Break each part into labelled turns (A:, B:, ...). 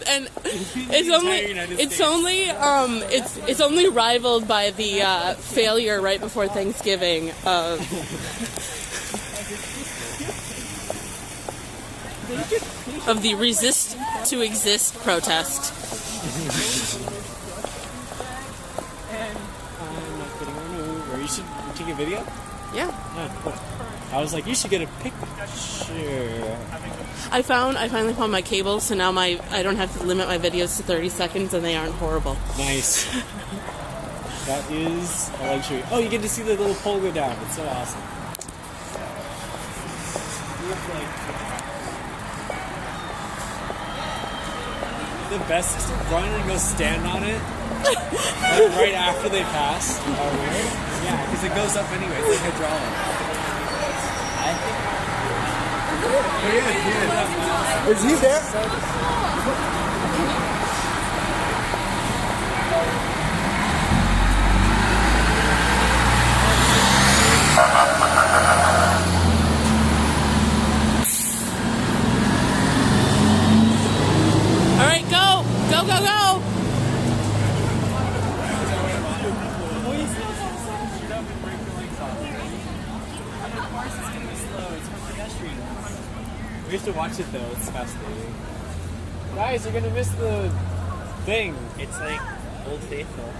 A: And it's only rivaled by the failure right before Thanksgiving of the Resist to Exist protest.
B: I'm not kidding. Where you should take a video?
A: Yeah.
B: Oh, cool. I was like, you should get a picture.
A: I finally found my cable, so now I don't have to limit my videos to 30 seconds, and they aren't horrible.
B: Nice. That is a luxury. Oh, you get to see the little pole go down. It's so awesome. The best is to run and go stand on it right after they pass. Oh, really? Yeah, because it goes up anyway. It's like hydraulic.
C: Is he there?
A: All right, go! Go, go, go!
B: We have to watch it though, it's fascinating. Guys, you're gonna miss the thing.
D: It's like Old Faithful.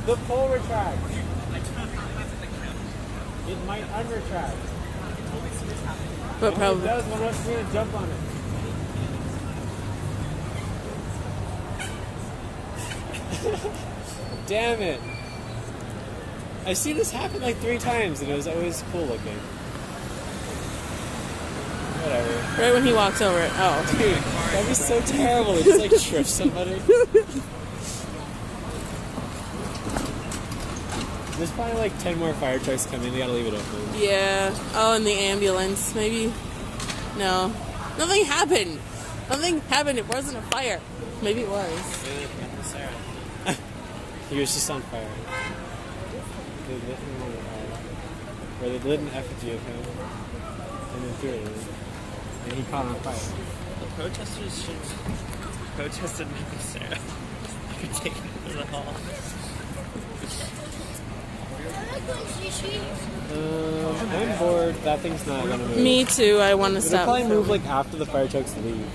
B: The pole retracts. It might unretract.
A: But
B: It
A: probably.
B: does, one of us is gonna jump on it. Damn it. I've seen this happen like 3 times and it was always cool looking. Whatever.
A: Right when he walks over it. Oh.
B: Dude, that'd be so terrible. It just like trips somebody. There's probably like 10 more fire trucks coming. They gotta leave it open.
A: Yeah. Oh, and the ambulance. Maybe. No. Nothing happened. Nothing happened. It wasn't a fire. Maybe it was.
B: He was just on fire. They lit him on fire. Or they lit an effigy of him. And then threw it in. And he caught on fire.
D: The protesters should protest in Sarah. You could take it to the hall.
B: I'm bored. That thing's not gonna move.
A: Me too. I want to
B: It'll
A: stop.
B: probably move like after the fire trucks leave.